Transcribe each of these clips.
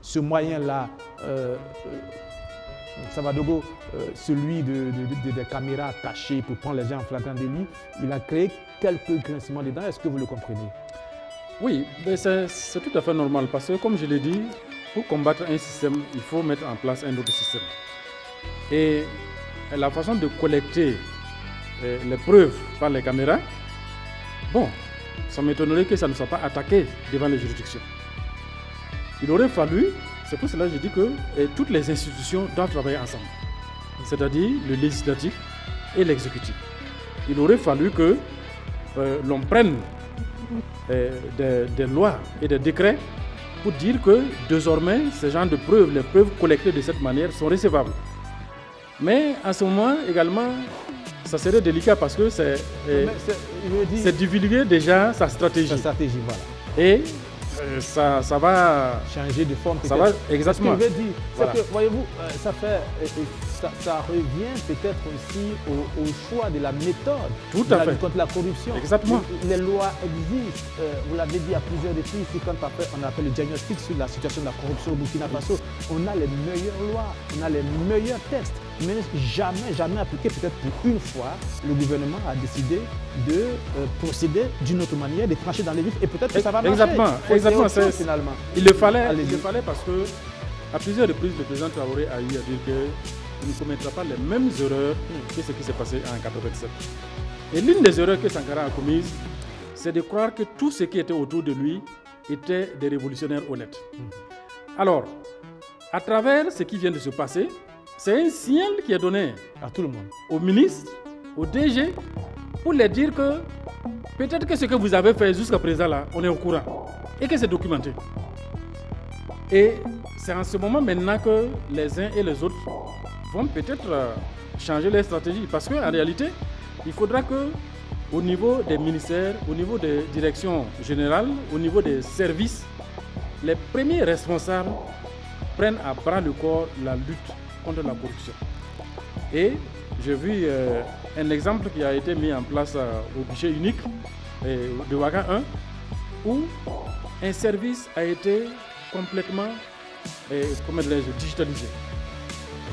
ce moyen-là, Savadogo, celui des caméras cachées pour prendre les gens en flagrant délit, il a créé quelques grincements des dents. Est-ce que vous le comprenez? Oui, mais c'est tout à fait normal parce que, comme je l'ai dit, pour combattre un système, il faut mettre en place un autre système. Et la façon de collecter les preuves par les caméras, bon, ça m'étonnerait que ça ne soit pas attaqué devant les juridictions. Il aurait fallu, c'est pour cela que je dis que toutes les institutions doivent travailler ensemble, c'est-à-dire le législatif et l'exécutif. Il aurait fallu que l'on prenne des lois et des décrets pour dire que désormais, ces genres de preuves, les preuves collectées de cette manière sont recevables. Mais à ce moment également, ça serait délicat parce que c'est divulguer déjà sa stratégie. Voilà. Et ça va changer de forme. Ça va, exactement. Ce que je veux dire, c'est que, voyez-vous, ça revient peut-être aussi au choix de la méthode. Tout à fait. Contre la corruption. Exactement. Les lois existent. Vous l'avez dit à plusieurs reprises, quand on a fait le diagnostic sur la situation de la corruption au Burkina Faso, on a les meilleures lois, on a les meilleurs textes. Mais jamais appliqué. Peut-être pour une fois, le gouvernement a décidé de procéder d'une autre manière, de trancher dans les vifs, et peut-être que ça va marcher. Exactement. Finalement. Il le fallait parce que à plusieurs reprises, le président Traoré a eu à dire qu'il ne commettra pas les mêmes erreurs que ce qui s'est passé en 1987. Et l'une des erreurs que Sankara a commises, c'est de croire que tout ce qui était autour de lui était des révolutionnaires honnêtes. Alors, à travers ce qui vient de se passer, c'est un signal qui est donné à tout le monde, aux ministres, aux DG, pour leur dire que peut-être que ce que vous avez fait jusqu'à présent là, on est au courant et que c'est documenté. Et c'est en ce moment maintenant que les uns et les autres vont peut-être changer leur stratégie parce qu'en réalité, il faudra que au niveau des ministères, au niveau des directions générales, au niveau des services, les premiers responsables prennent à bras le corps la lutte contre la corruption. Et j'ai vu un exemple qui a été mis en place au guichet unique de Ouaga 1 où un service a été complètement digitalisé.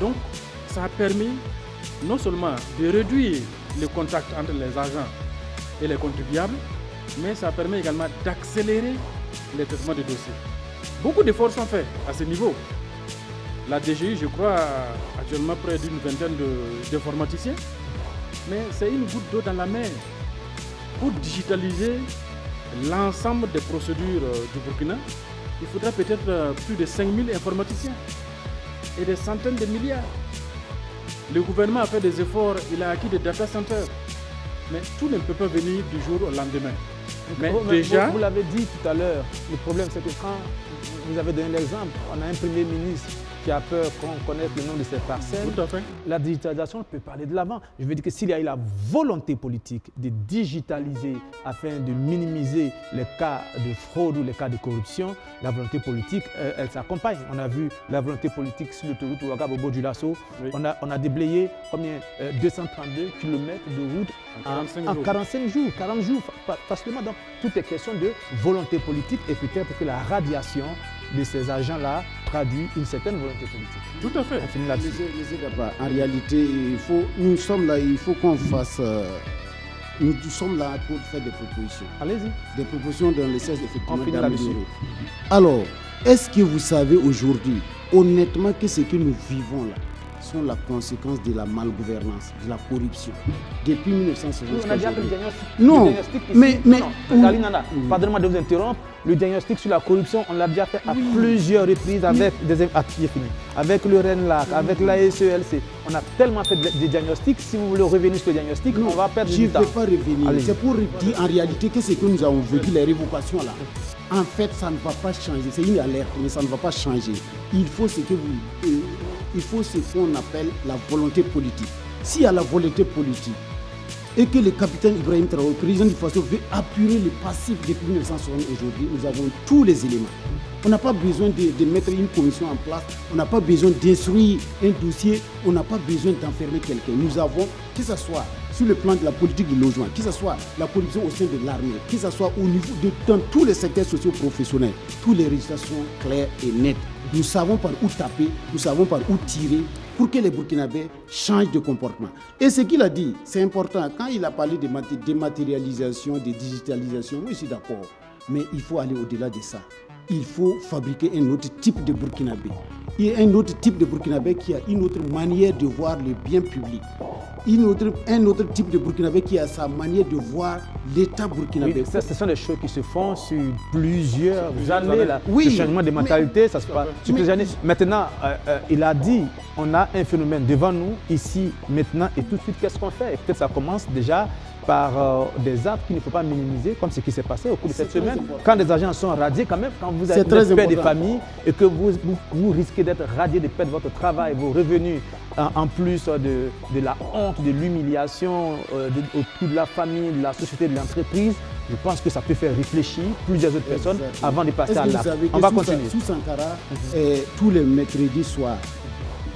Donc ça a permis non seulement de réduire le contact entre les agents et les contribuables, mais ça permet également d'accélérer les traitements de dossiers. Beaucoup d'efforts sont faits à ce niveau. La DGI, je crois, a actuellement près d'une vingtaine d'informaticiens, mais c'est une goutte d'eau dans la mer pour digitaliser l'ensemble des procédures du Burkina. Il faudra peut-être plus de 5000 informaticiens et des centaines de milliards. Le gouvernement a fait des efforts, il a acquis des data centers, mais tout ne peut pas venir du jour au lendemain. Mais déjà, vous l'avez dit tout à l'heure, le problème c'est que quand vous avez donné l'exemple, on a un premier ministre qui a peur qu'on connaisse le nom de ses parcelles. Tout à fait. La digitalisation peut parler de l'avant. Je veux dire que s'il y a eu la volonté politique de digitaliser afin de minimiser les cas de fraude ou les cas de corruption, la volonté politique, elle s'accompagne. On a vu la volonté politique sur l'autoroute Ouagadougou-Bobo-Dioulasso. Oui. On a déblayé 232 km de route en 45 jours, 40 jours facilement. Donc, tout est question de volonté politique et peut-être que la radiation de ces agents-là traduit une certaine volonté politique. Tout à fait. On finit là-dessus. En réalité, nous sommes là, il faut qu'on fasse... nous sommes là pour faire des propositions. Allez-y. Des propositions dans le sens effectivement d'améliorer. Alors, est-ce que vous savez aujourd'hui, honnêtement, que ce que nous vivons là sont la conséquence de la malgouvernance, de la corruption. Depuis 1960. On a déjà fait le diagnostic. Non, le diagnostic pardonnez-moi de vous interrompre. Le diagnostic sur la corruption, on l'a déjà fait à plusieurs reprises avec avec le RENLAC, avec l'ASELC. On a tellement fait des diagnostics. Si vous voulez revenir sur le diagnostic, on va perdre du temps. Je ne vais pas revenir. C'est pour dire en réalité que ce que nous avons vécu, les révocations là, en fait, ça ne va pas changer. C'est une alerte, mais ça ne va pas changer. Il faut ce qu'on appelle la volonté politique. S'il y a la volonté politique et que le capitaine Ibrahim Traoré, président du Faso, veut apurer le passif depuis 1960 aujourd'hui, nous avons tous les éléments. On n'a pas besoin de mettre une commission en place, on n'a pas besoin d'instruire un dossier, on n'a pas besoin d'enfermer quelqu'un. Nous avons, que ce soit sur le plan de la politique du logement, que ce soit la corruption au sein de l'armée, que ce soit au niveau dans tous les secteurs socio-professionnels, tous les résultats sont clairs et nets. Nous savons par où taper, nous savons par où tirer pour que les Burkinabés changent de comportement. Et ce qu'il a dit, c'est important. Quand il a parlé de dématérialisation, de digitalisation, oui, je suis d'accord. Mais il faut aller au-delà de ça. Il faut fabriquer un autre type de Burkinabé. Il y a un autre type de Burkinabé qui a une autre manière de voir le bien public. Un autre type de Burkinabé qui a sa manière de voir l'État burkinabé. Oui, ça, ce sont des choses qui se font sur plusieurs années. Là. Oui, le changement de mentalité, ça se passe sur plusieurs années. Maintenant, il a dit, on a un phénomène devant nous, ici, maintenant, et tout de suite, qu'est-ce qu'on fait? Et peut-être ça commence déjà par des actes qu'il ne faut pas minimiser, comme ce qui s'est passé au cours de cette semaine. Quand des agents sont radiés, quand même, quand vous êtes père de famille et que vous risquez d'être radié, de perdre votre travail, vos revenus, en plus de la honte, de l'humiliation autour de la famille, de la société, de l'entreprise, je pense que ça peut faire réfléchir plusieurs autres personnes avant de passer à l'acte. On va continuer. Sous Sankara, tous les mercredis soirs,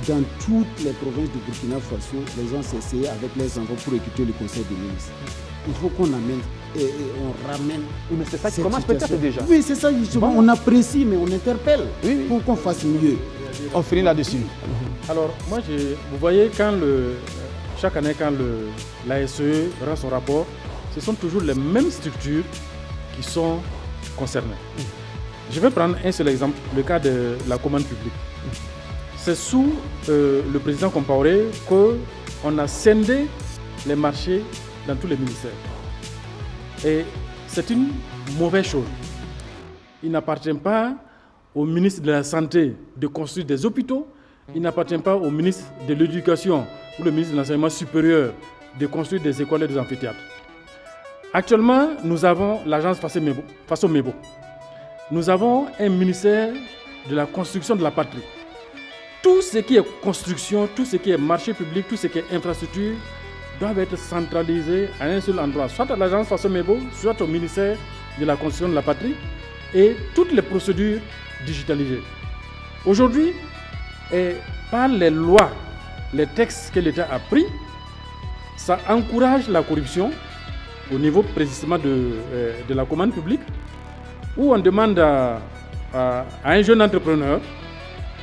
dans toutes les provinces du Burkina Faso, les gens s'essayaient avec les enfants pour écouter le conseil des ministres. Il faut qu'on amène et on ramène. Oui, mais c'est ça qui commence peut-être déjà. Oui, c'est ça, justement. On apprécie, mais on interpelle pour qu'on fasse mieux. On finit là-dessus. Alors, moi, vous voyez, chaque année, quand l'ASE rend son rapport, ce sont toujours les mêmes structures qui sont concernées. Je vais prendre un seul exemple, le cas de la commande publique. C'est sous le président Compaoré qu'on a scindé les marchés dans tous les ministères. Et c'est une mauvaise chose. Il n'appartient pas au ministre de la Santé de construire des hôpitaux, il n'appartient pas au ministre de l'Éducation ou le ministre de l'Enseignement supérieur de construire des écoles et des amphithéâtres. Actuellement, nous avons l'agence Faso Mebo. Nous avons un ministère de la construction de la patrie. Tout ce qui est construction, tout ce qui est marché public, tout ce qui est infrastructure doivent être centralisés à un seul endroit, soit à l'agence Faso Mebo, soit au ministère de la construction de la patrie, et toutes les procédures digitalisées. Aujourd'hui, par les lois, les textes que l'État a pris, ça encourage la corruption au niveau précisément de la commande publique, où on demande à un jeune entrepreneur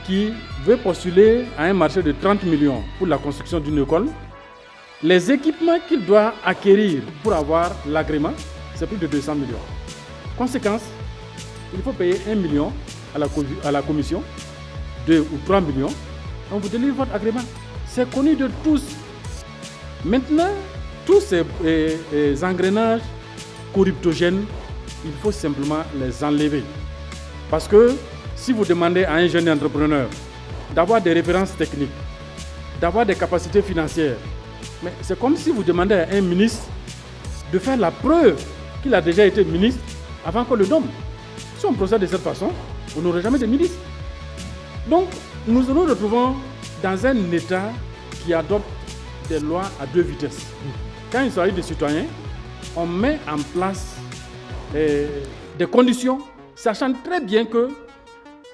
qui veut postuler à un marché de 30 millions pour la construction d'une école, les équipements qu'il doit acquérir pour avoir l'agrément, c'est plus de 200 millions. Conséquence, il faut payer 1 million à la commission, 2 ou 3 millions, on vous délivre votre agrément. C'est connu de tous. Maintenant, tous ces engrenages corruptogènes, il faut simplement les enlever. Parce que si vous demandez à un jeune entrepreneur d'avoir des références techniques, d'avoir des capacités financières, mais c'est comme si vous demandez à un ministre de faire la preuve qu'il a déjà été ministre avant qu'on le nomme. Si on procède de cette façon, on n'aurait jamais de ministre. Donc, nous nous retrouvons dans un État qui adopte des lois à deux vitesses. Quand il s'agit des citoyens, on met en place des conditions, sachant très bien que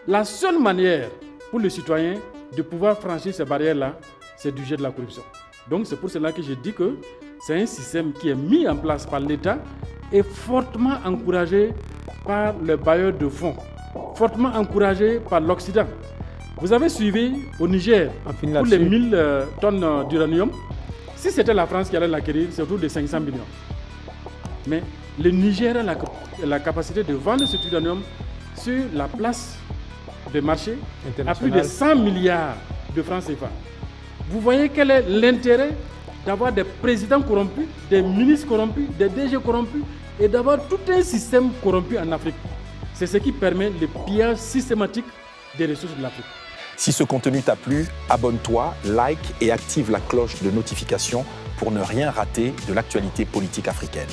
la seule manière pour les citoyens de pouvoir franchir ces barrières-là, c'est du jet de la corruption. Donc c'est pour cela que je dis que c'est un système qui est mis en place par l'État et fortement encouragé par les bailleurs de fonds, fortement encouragé par l'Occident. Vous avez suivi au Niger, pour les 1000 tonnes d'uranium, si c'était la France qui allait l'acquérir, c'est autour de 500 millions. Mais le Niger a la capacité de vendre cet uranium sur la place de marché à plus de 100 milliards de francs CFA. Vous voyez quel est l'intérêt d'avoir des présidents corrompus, des ministres corrompus, des DG corrompus et d'avoir tout un système corrompu en Afrique. C'est ce qui permet le pillage systématique des ressources de l'Afrique. Si ce contenu t'a plu, abonne-toi, like et active la cloche de notification pour ne rien rater de l'actualité politique africaine.